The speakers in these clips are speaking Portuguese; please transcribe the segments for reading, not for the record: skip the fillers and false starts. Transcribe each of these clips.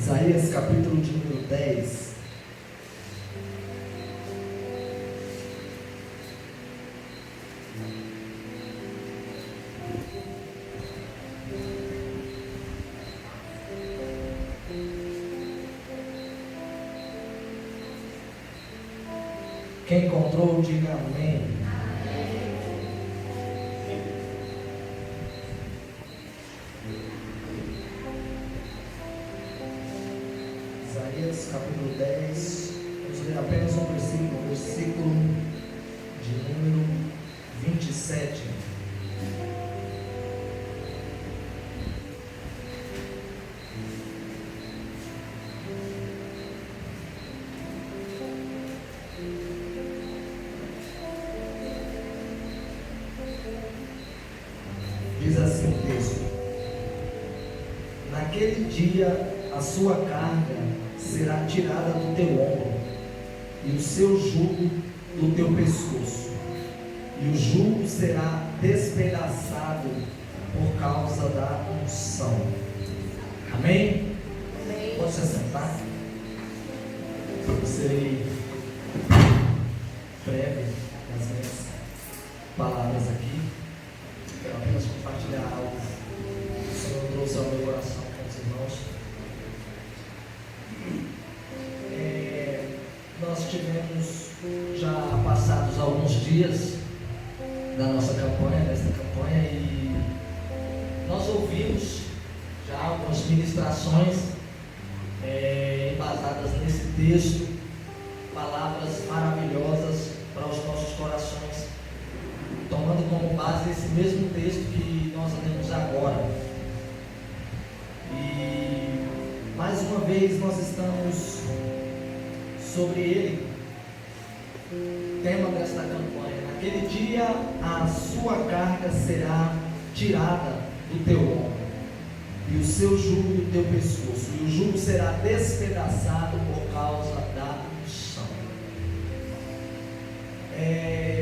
Isaías capítulo de número 10. Quem encontrou, diga amém. Isaías capítulo 10, vamos ler apenas um versículo de número 27. Diz assim o texto: naquele dia a sua carga será tirada do teu ombro, e o seu jugo do teu pescoço, e o jugo será despedaçado por causa da unção. Amém? Amém. Pode se assentar. Serei breve nas minhas palavras aqui. Quero apenas compartilhar algo que o Senhor trouxe ao meu coração com os irmãos. Nós tivemos já passados alguns dias da nossa campanha, desta campanha, e nós ouvimos já algumas ministrações embasadas nesse texto, palavras maravilhosas para os nossos corações, tomando como base esse mesmo texto que nós lemos agora. E mais uma vez nós estamos sobre ele, tema desta campanha: naquele dia a sua carga será tirada do teu ombro, e o seu jugo do teu pescoço, e o jugo será despedaçado por causa da unção.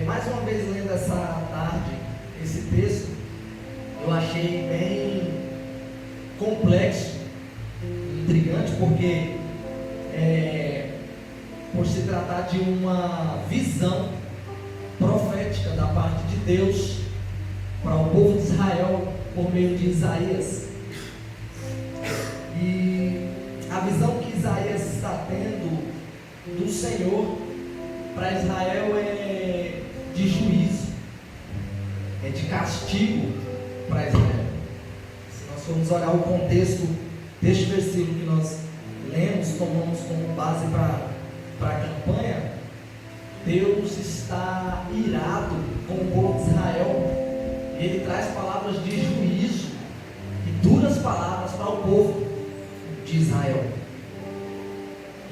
Mais uma vez lendo essa tarde esse texto, eu achei bem complexo, intrigante, porque por se tratar de uma visão profética da parte de Deus para o povo de Israel por meio de Isaías. E a visão que Isaías está tendo do Senhor para Israel é de juízo, é de castigo para Israel. Se nós formos olhar o contexto deste versículo que nós lemos, tomamos como base para a campanha, Deus está irado com o povo de Israel. Ele traz palavras de juízo e duras palavras para o povo de Israel.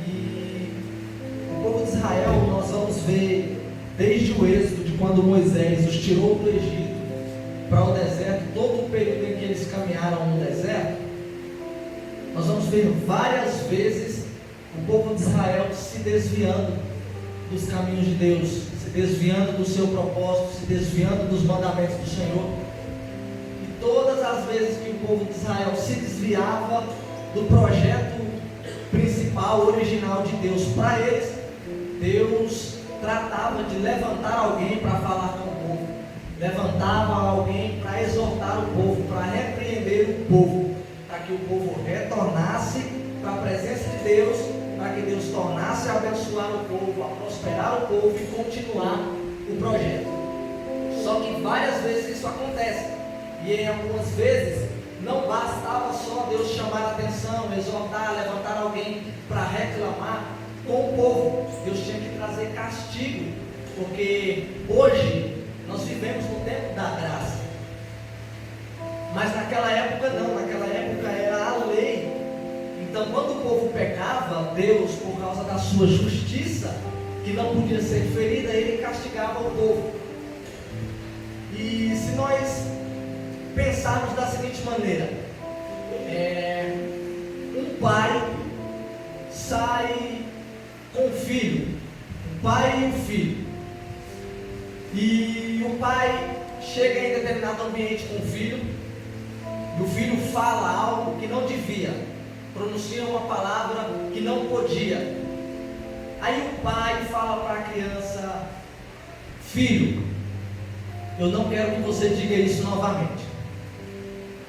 E o povo de Israel, nós vamos ver desde o êxodo, de quando Moisés os tirou do Egito para o deserto, todo o período em que eles caminharam no deserto, nós vamos ver várias vezes o povo de Israel se desviando dos caminhos de Deus, se desviando do seu propósito, se desviando dos mandamentos do Senhor. E todas as vezes que o povo de Israel se desviava do projeto principal, original de Deus para eles, Deus tratava de levantar alguém para falar com o povo, levantava alguém para exortar o povo, para repreender o povo, para que o povo retornasse para a presença de Deus, para que Deus tornasse a abençoar o povo, a prosperar o povo e continuar o projeto. Só que várias vezes isso acontece, e em algumas vezes não bastava só Deus chamar a atenção, exortar, levantar alguém para reclamar com o povo. Deus tinha que trazer castigo, porque hoje nós vivemos no tempo da graça, mas naquela época não, naquela época era a lei. Então, quando o povo pecava, Deus, por causa da sua justiça, que não podia ser ferida, ele castigava o povo. E se nós pensarmos da seguinte maneira, um pai sai com o filho, um pai e um filho, e o pai chega em determinado ambiente com o filho, e o filho fala algo que não devia. pronuncia uma palavra que não podia. Aí o pai fala para a criança: filho, eu não quero que você diga isso novamente.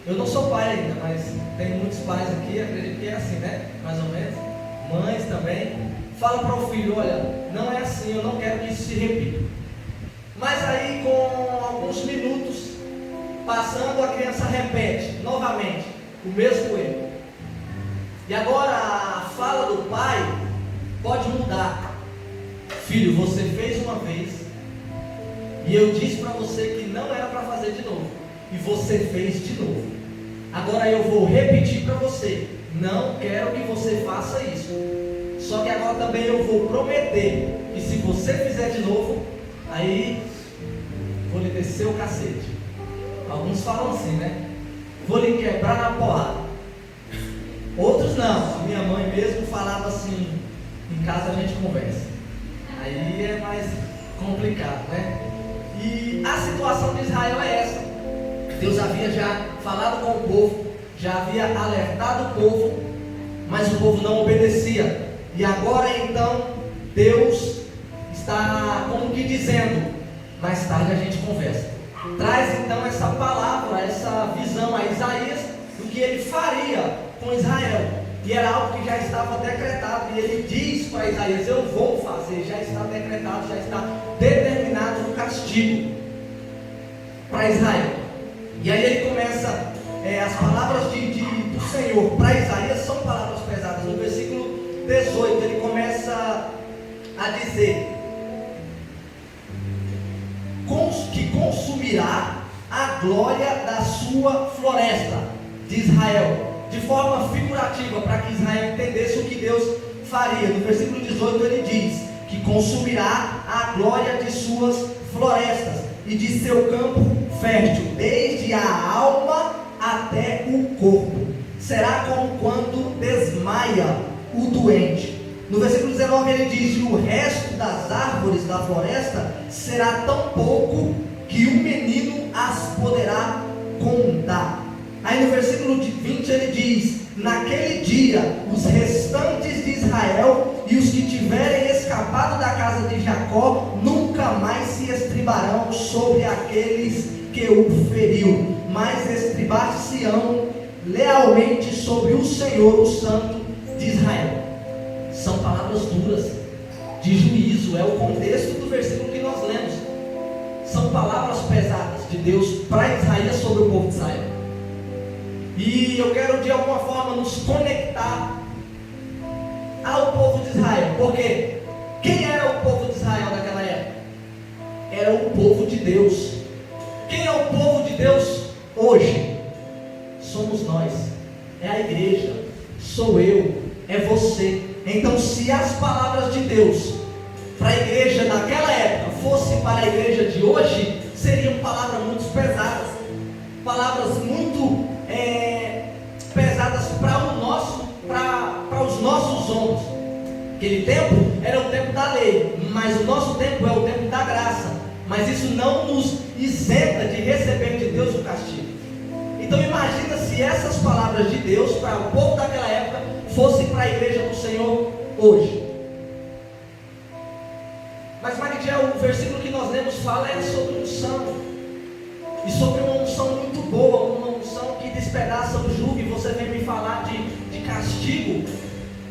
Eu não sou pai ainda, mas tem muitos pais aqui, acredito que é assim, né? Mais ou menos. Mães também. Fala para o filho: olha, não é assim, eu não quero que isso se repita. Mas aí, com alguns minutos passando, a criança repete novamente o mesmo erro. E agora a fala do pai pode mudar. Filho, você fez uma vez e eu disse para você que não era para fazer de novo, e você fez de novo. Agora eu vou repetir para você: não quero que você faça isso. Só que agora também eu vou prometer que se você fizer de novo, aí vou lhe descer o cacete. Alguns falam assim, né? Vou lhe quebrar na porrada. Outros não. A minha mãe mesmo falava assim: em casa a gente conversa. Aí é mais complicado, né? E a situação de Israel é essa. Deus havia já falado com o povo, já havia alertado o povo, mas o povo não obedecia. E agora então Deus está como que dizendo: mais tarde a gente conversa. Traz então essa palavra, essa visão a Isaías do que ele faria com Israel. E era algo que já estava decretado. E ele diz para Isaías: eu vou fazer, já está decretado, já está determinado o castigo para Israel. E aí ele começa, as palavras do Senhor para Isaías são palavras pesadas. No versículo 18 ele começa a dizer que consumirá a glória da sua floresta de Israel, de forma figurativa, para que Israel entendesse o que Deus faria. No versículo 18 ele diz que consumirá a glória de suas florestas e de seu campo fértil, desde a alma até o corpo. Será como quando desmaia o doente. No versículo 19 ele diz: e o resto das árvores da floresta será tão pouco que um menino as poderá contar. Aí no versículo 20 ele diz: naquele dia os restantes de Israel e os que tiverem escapado da casa de Jacó nunca mais se estribarão sobre aqueles que o feriu, mas estribar-se-ão lealmente sobre o Senhor, o Santo de Israel. São palavras duras, de juízo, é o contexto do versículo que nós lemos. São palavras pesadas de Deus para Isaías sobre o povo de Israel. E eu quero de alguma forma nos conectar ao povo de Israel, porque quem era o povo de Israel naquela época? Era o povo de Deus. Quem é o povo de Deus hoje? Somos nós, é a igreja, sou eu, é você. Então, se as palavras de Deus para a igreja naquela época fossem para a igreja de hoje, seriam palavras muito pesadas, palavras muito pesadas para os nossos ombros. Aquele tempo era o tempo da lei, mas o nosso tempo é o tempo da graça. Mas isso não nos isenta de receber de Deus o castigo. Então imagina se essas palavras de Deus para o povo daquela época fossem para a igreja do Senhor hoje. Mas Magdiel, o versículo que nós lemos fala sobre unção, e sobre uma unção muito boa, uma unção que despedaça o jugo. E você vem me falar de castigo,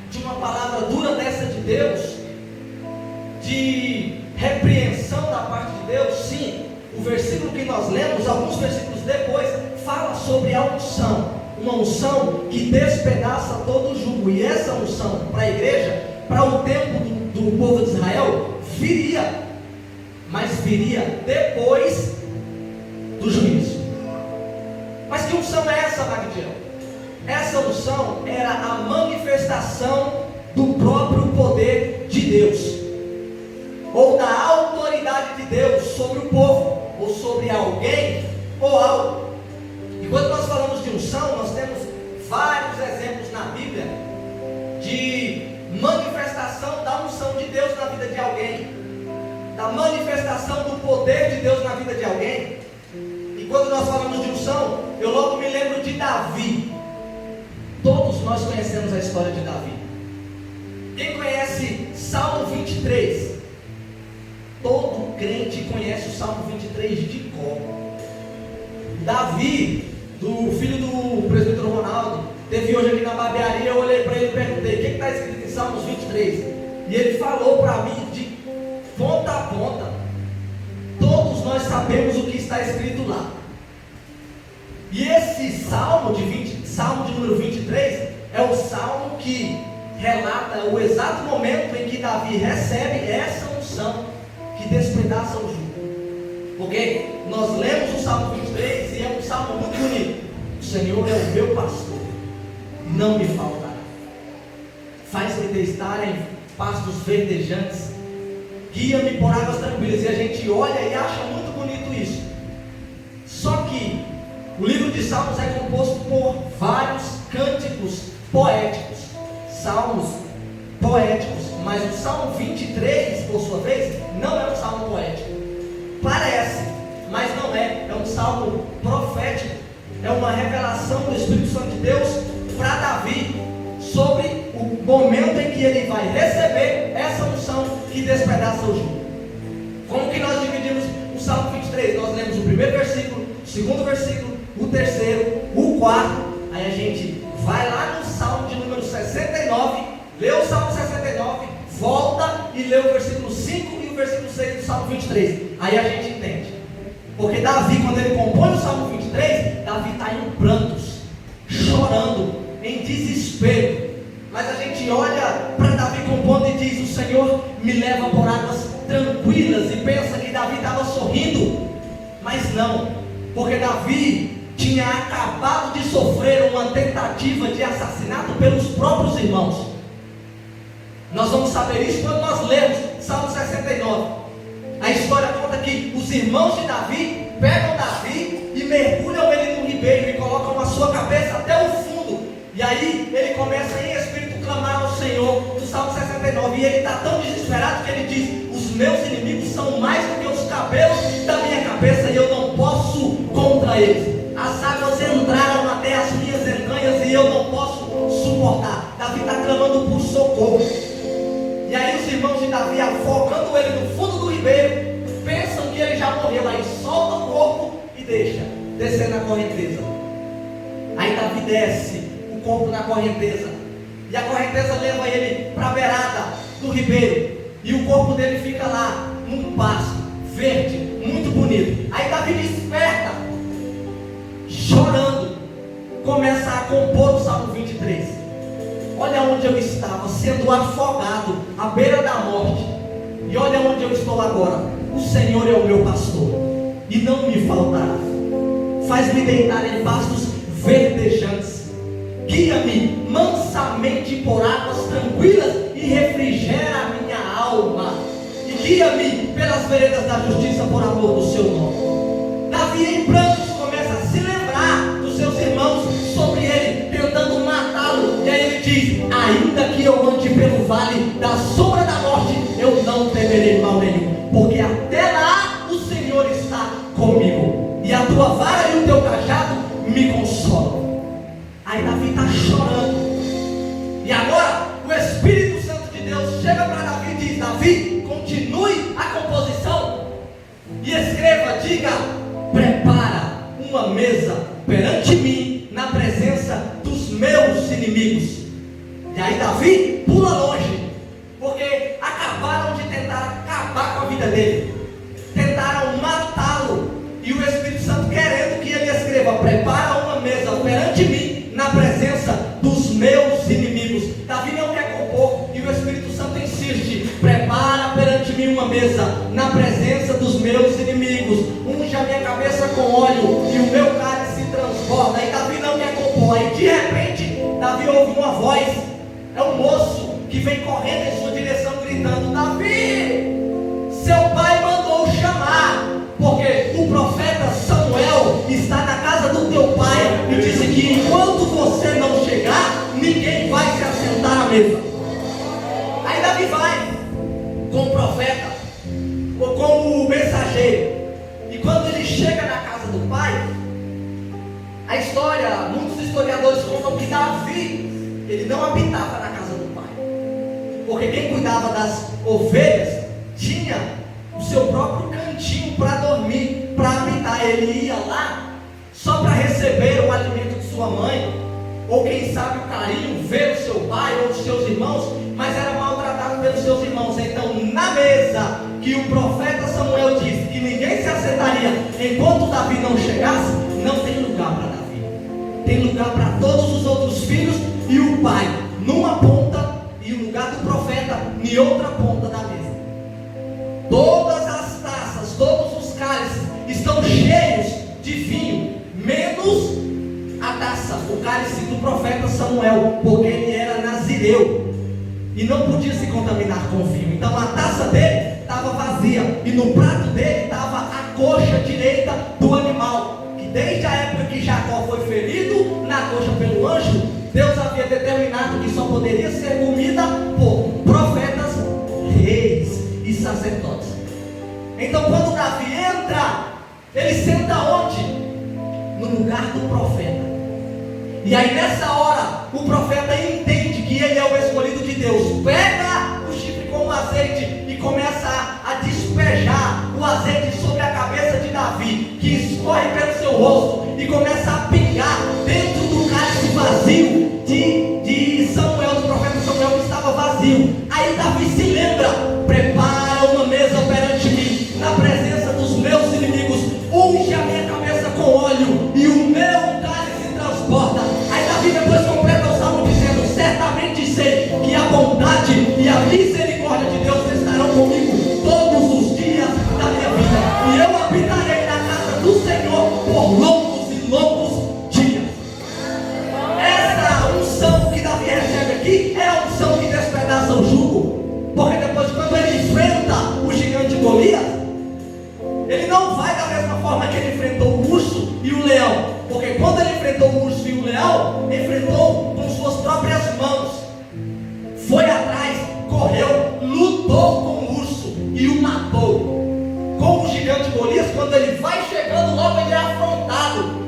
de uma palavra dura dessa de Deus, de repreensão da parte de Deus. Sim, o versículo que nós lemos, alguns versículos depois, fala sobre a unção, uma unção que despedaça todo o jugo. E essa unção para a igreja, para o tempo do povo de Israel, viria, mas viria depois do juízo. Mas que unção é essa, Magdiel? Essa unção era a manifestação do próprio poder de Deus, ou da autoridade de Deus sobre o povo, ou sobre alguém, ou algo. E quando nós falamos de unção, nós temos vários exemplos na Bíblia de manifestação da unção de Deus na vida de alguém, da manifestação do poder de Deus na vida de alguém. E quando nós falamos de unção, eu logo me lembro de Davi. Todos nós conhecemos a história de Davi. Quem conhece Salmo 23? Todo crente conhece o Salmo 23 de cor. Davi, do filho do presbítero Ronaldo, teve hoje aqui na barbearia. Eu olhei para ele e perguntei: o que está escrito em Salmos 23? E ele falou para mim de ponta a ponta. Todos nós sabemos o que está escrito lá. E esse salmo de número 23 é o salmo que relata o exato momento em que Davi recebe essa unção que despedaça o jugo. Porque nós lemos o Salmo 23 e é um salmo muito bonito. O Senhor é o meu pastor, não me faltará. Faz-me deitar em pastos verdejantes, guia-me por águas tranquilas. E a gente olha e acha muito bonito isso. Só que o livro de Salmos é composto por vários cânticos poéticos, salmos poéticos. Mas o Salmo 23, por sua vez, não é um salmo poético. Parece, mas não é. É um salmo profético. É uma revelação do Espírito Santo de Deus para Davi sobre o momento em que ele vai receber essa unção que despedaça o jugo. Como que nós dividimos o Salmo 23? Nós lemos o primeiro versículo, o segundo versículo, o terceiro, o quarto. Aí a gente vai lá no Salmo de número 69, lê o Salmo 69, volta e lê o versículo 5 e o versículo 6 do Salmo 23. Aí a gente entende. Porque Davi, quando ele compõe o Salmo 23, Davi está em prantos, chorando, em desespero. Mas a gente olha para Davi compondo e diz: o Senhor me leva por águas tranquilas. E pensa que Davi estava sorrindo. Mas não, porque Davi tinha acabado de sofrer uma tentativa de assassinato pelos próprios irmãos. Nós vamos saber isso quando nós lemos Salmo 69. A história conta que os irmãos de Davi pegam Davi e mergulham ele no ribeiro e colocam a sua cabeça até o fundo. E aí ele começa em espírito clamar ao Senhor, no Salmo 69. E ele está tão desesperado que ele diz: os meus inimigos são mais do que os cabelos da minha cabeça e eu não posso contra eles. As águas entraram até as minhas entranhas e eu não posso suportar. Davi está clamando por socorro. E aí os irmãos de Davi, afogando ele no fundo do ribeiro, pensam que ele já morreu. Aí solta o corpo e deixa descer na correnteza. Aí Davi desce o corpo na correnteza, e a correnteza leva ele para a beirada do ribeiro, e o corpo dele fica lá num pasto verde, muito bonito. Aí Davi desperta, chorando, começa a compor o Salmo 23. Olha onde eu estava, sendo afogado à beira da morte, e olha onde eu estou agora. O Senhor é o meu pastor e não me faltará. Faz-me deitar em pastos verdejantes, guia-me mansamente por águas tranquilas e refrigera a minha alma, e guia-me pelas veredas da justiça por amor do seu nome. Davi, em prantos, começa a se lembrar dos seus irmãos sobre ele, tentando matá-lo. E aí ele diz: ainda que eu ande pelo vale da sombra da morte, eu não temerei mal nenhum, porque até lá o Senhor está comigo, e a tua vara e o teu cajado me consolam. Aí Davi está chorando, e agora o Espírito Santo de Deus chega para Davi e diz: Davi, continue a composição e escreva, diga: prepara uma mesa perante mim na presença dos meus inimigos. E aí Davi pula longe, porque acabaram de tentar acabar com a vida dele, tentaram matá-lo, e o Espírito Santo querendo que ele escreva: prepara uma mesa perante mim na presença dos meus inimigos. Davi não quer compor, e o Espírito Santo insiste: prepara perante mim uma mesa na presença dos meus inimigos, unge a minha cabeça com óleo e o meu cálice se transborda. E Davi não quer compor. Aí de repente Davi ouve uma voz, é um moço que vem correndo em sua direção gritando: Davi, seu pai mandou chamar, porque o profeta Samuel está na casa do teu pai e disse que enquanto você não chegar, ninguém vai se assentar à mesa. Aí Davi vai com o profeta, ou com o mensageiro, e quando ele chega na casa do pai, a história, muitos historiadores contam que Davi, ele não habitava na casa do pai, porque quem cuidava das ovelhas tinha o seu próprio cantinho para dormir, para habitar. Ele ia lá só para receber o alimento de sua mãe, ou quem sabe o carinho, ver o seu pai ou os seus irmãos, mas era maltratado pelos seus irmãos. Então, na mesa que o profeta Samuel disse que ninguém se assentaria enquanto Davi não chegasse, não tem lugar para Davi, tem lugar para todos os outros filhos e o pai numa ponta e o lugar do profeta em outra ponta da mesa. Todas as taças, todos os cálices estão cheios de vinho, menos a taça, o cálice do profeta Samuel, porque ele era nazireu e não podia se contaminar com vinho. Então a taça dele estava vazia e no prato dele estava a coxa direita do animal, que desde a época que Jacó foi ferido na coxa pelo anjo, Deus havia determinado que só poderia ser comida por profetas, reis e sacerdotes. Então quando Davi entra, ele senta onde? No lugar do profeta. E aí nessa hora o profeta entende que ele é o escolhido de Deus, pega o chifre com o azeite e começa a despejar o azeite sobre a cabeça de Davi, que escorre pelo seu rosto e começa a pingar dentro do cálice vazio de Samuel, do profeta Samuel, que estava vazio. Aí Davi se lembra: prepara uma mesa perante mim, na presença dos meus inimigos, unge a minha cabeça com óleo e o meu cálice transporta. Aí Davi depois completa o salmo dizendo: certamente sei que a bondade e a misericórdia de Deus estarão comigo todos os dias da minha vida, e eu habitarei na casa do Senhor por longos e longos dias. Essa unção que Davi recebe aqui é a unção que despedaça o jugo, porque depois, quando ele enfrenta o gigante Golias, ele não vai da mesma forma que ele enfrentou o urso e o leão, porque quando ele enfrentou o urso e o leão, enfrentou com suas próprias mãos, foi atrás, correu, lutou com o urso e o matou. Com o gigante Golias, quando ele vai chegando, logo ele é afrontado: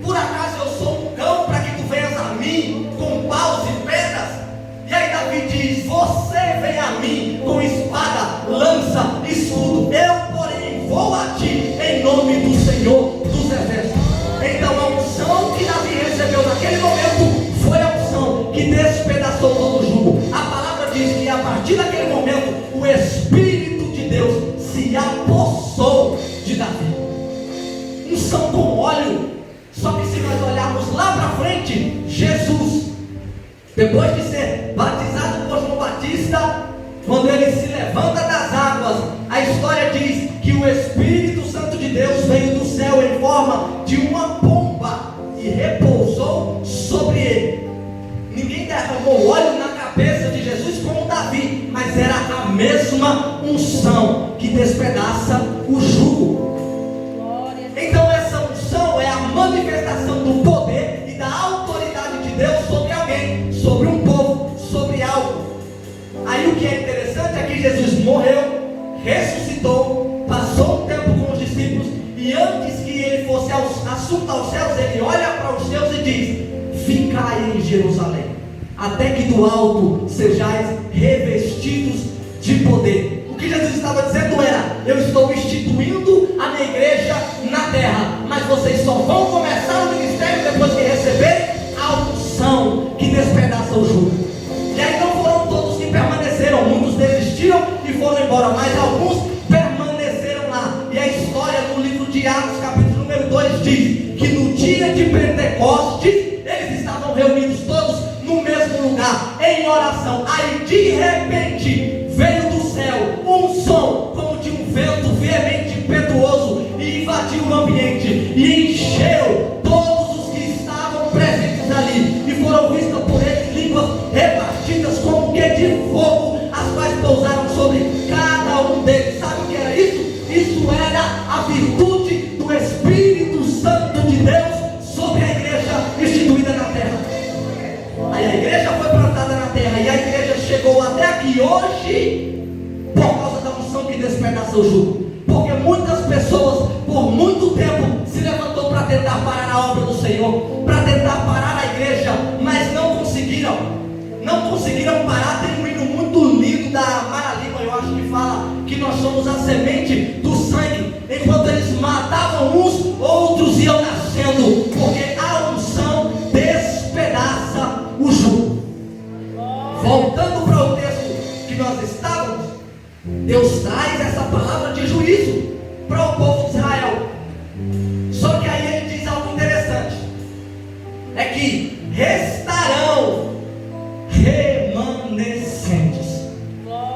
por acaso eu sou um cão para que tu venhas a mim com paus e pedras? E aí Davi diz: você vem a mim com espada, lança, escudo, eu porém vou a ti em nome do Senhor dos exércitos. Então a unção que Davi recebeu naquele momento foi a unção que despedaçou todo o jugo. A palavra diz que a partir daquele momento o Espírito de Deus se apossou de Davi. Unção com óleo. Só que se nós olharmos lá para frente, Jesus, depois de ser batizado por João Batista, quando ele se levanta das águas, a história diz que o Espírito Santo de Deus veio do céu em forma de uma pomba e repousou sobre ele. Ninguém derramou óleo na cabeça de Jesus como Davi, mas era a mesma unção que despedaça o jugo. Então essa unção é a manifestação do poder e da autoridade de Deus sobre alguém, sobre um povo, sobre algo. Aí o que é interessante é que Jesus morreu, ressuscitou, passou um tempo com os discípulos, e antes que ele fosse assunto aos céus, ele olha para os céus e diz: ficai em Jerusalém, até que do alto sejais revestidos de poder. O que Jesus estava dizendo era: eu estou instituindo a minha igreja na terra, mas vocês só vão começar o ministério depois que receberem a unção que despedaça o jugo. E aí não foram todos que permaneceram, muitos desistiram e foram embora, mas alguns permaneceram lá. E a história do livro de Atos, capítulo número 2, diz que no dia de Pentecostes eles estavam reunidos todos no mesmo lugar, em oração. Aí de repente veio do céu um som como de um vento veemente, impetuoso, e invadiu o ambiente e encheu todos os que estavam presentes ali, e foram vistas por eles línguas repartidas como que de fogo, as quais pousaram sobre cada um deles. Sabe o que era isso? Isso era a virtude do Espírito Santo de Deus sobre a igreja instituída na terra. Aí a igreja foi plantada na terra, e a igreja chegou até aqui hoje por causa da unção que despedaça o jugo. Porque muitas pessoas por muito tempo se levantou para tentar parar a obra do Senhor, para tentar parar a igreja, mas não conseguiram. não conseguiram parar. Tem um hino muito lindo da Mara Lima, eu acho que fala que nós somos a semente do sangue. Enquanto eles matavam uns, outros iam nascendo, porque a unção despedaça o jugo. Voltando para o texto que nós estávamos, Deus traz essa palavra de juízo para o povo de Israel. Só que aí ele diz algo interessante, é que restarão remanescentes.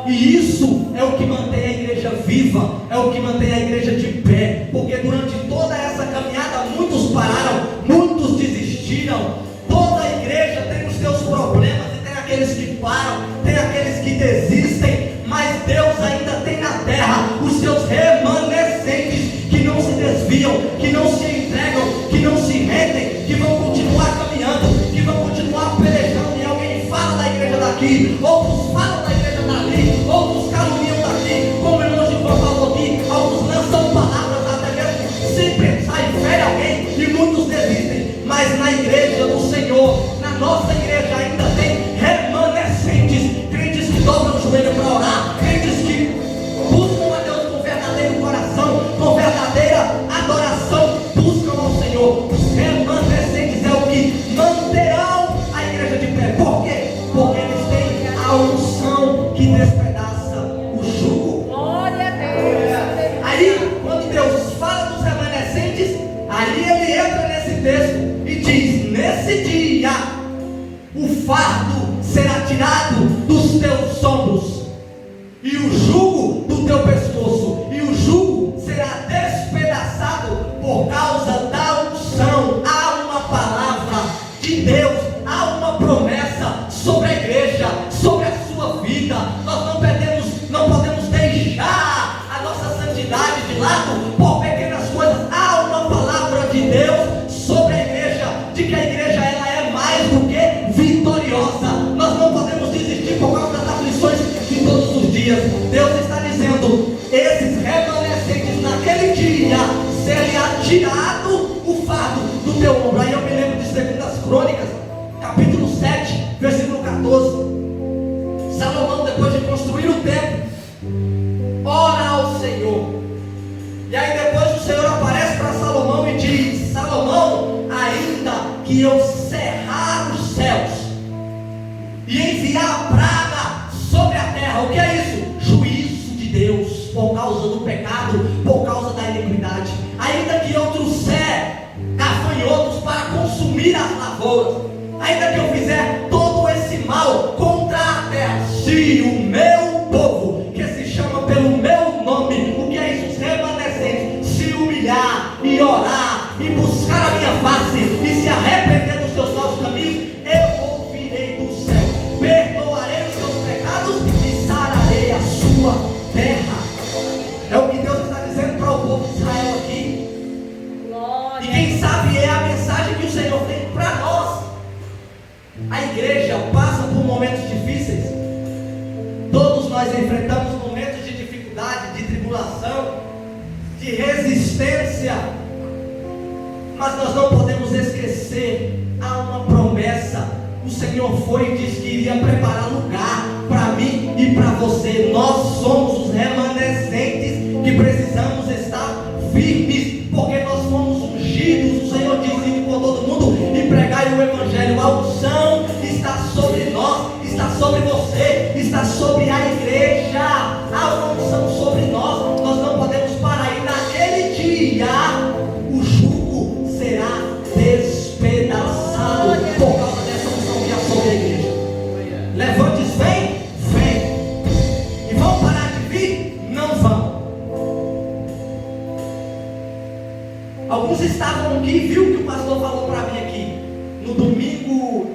E isso é o que mantém a igreja viva, é o que mantém a igreja de pé, porque durante toda essa caminhada muitos pararam, muitos desistiram. Toda a igreja tem os seus problemas, e tem aqueles que param, tem aqueles que desistem, mas Deus ainda tem na terra os seus remanescentes que não se desviam, que não se entregam, que não se rendem, que vão continuar caminhando, que vão continuar pelejando. E alguém fala da igreja daqui, outros falam da igreja dali, outros caluniam daqui, como o irmão Gilvan falou aqui, alguns lançam palavras até mesmo sem pensar em fere alguém, e muitos desistem. Mas na igreja do Senhor, na nossa igreja ainda tem remanescentes, crentes que dobram o joelho para orar, crentes que buscam a Deus com verdadeiro coração, com verdadeira adoração, buscam ao Senhor. Os remanescentes é o que manterão a igreja de pé. Por quê? Porque eles têm a unção que despedaça o jugo. Glória a Deus. Aí, quando Deus fala dos remanescentes, aí ele entra nesse texto e diz: nesse dia o fardo será tirado dos teus ombros, e o jugo do teu pescoço, e o jugo será despedaçado por causa da unção. Há uma palavra de Deus, há uma promessa sobre a igreja, sobre a sua vida. Nós não podemos deixar a nossa santidade de lado por pequenas coisas. Há uma palavra de Deus sobre a igreja, de que a igreja ela é mais do que vitoriosa. Nós não podemos desistir por causa das aflições de todos os dias. Deus está dizendo: esses remanescentes naquele dia será tirado o fardo do teu ombro. Aí eu me lembro de 2 Crônicas, capítulo 7, versículo 14. Salomão, depois de construir o templo, ora ao Senhor. E aí depois o Senhor aparece para Salomão e diz: Salomão, ainda que eu cerrar os céus e enviar praga sobre a terra. O que é isso? Juízo de Deus por causa do pecado, por causa da iniquidade. Ainda que eu trouxer gafanhotos para consumir as lavouras, ainda que eu fizer todo esse mal contra a terra, se o meu povo, que se chama pelo meu nome, o que é isso? Os remanescentes, se humilhar e orar e buscar a minha face e se arrepender dos seus maus caminhos, eu ouvirei do céu, perdoarei os seus pecados e sararei a sua terra. É o que Deus está dizendo para o povo de Israel aqui. E quem sabe é a mensagem que o Senhor tem para nós. A igreja passa por momentos difíceis. Todos nós enfrentamos momentos de dificuldade, de tribulação, de resistência. Mas nós não podemos esquecer, há uma promessa. O Senhor foi e disse que iria preparar lugar para mim e para você. Nós somos os remanescentes que precisamos estar firmes, porque nós fomos ungidos. O Senhor disse: ide por todo mundo e pregai o evangelho. A unção está sobre nós, está sobre você, está sobre a igreja. Há uma unção sobre nós. Nós não podemos parar. E naquele dia o jugo será despedaçado por causa dessa unção que há sobre a igreja. Levantes, vem. E vão parar de vir? Não vão. Alguns estavam aqui e viu o que o pastor falou para mim aqui no domingo,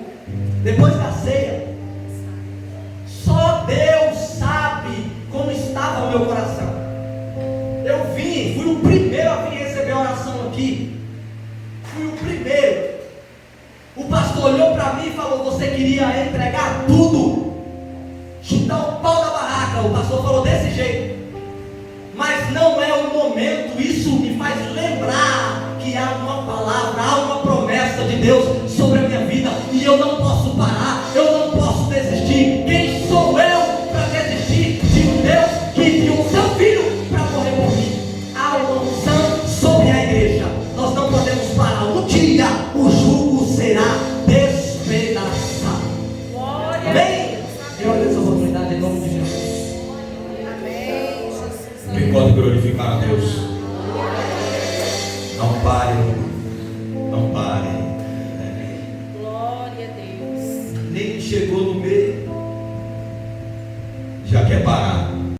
depois da ceia. Só Deus sabe como estava o meu coração. Eu fui o primeiro a vir receber a oração aqui. Fui o primeiro. O pastor olhou para mim e falou: você queria entregar tudo, chutar o pau da barraca. O pastor falou desse jeito. Mas não é o momento. Isso me faz lembrar que há uma palavra, há uma promessa de Deus sobre a minha vida, e eu não posso parar, eu não posso desistir. Pode glorificar a Deus. Não pare. Não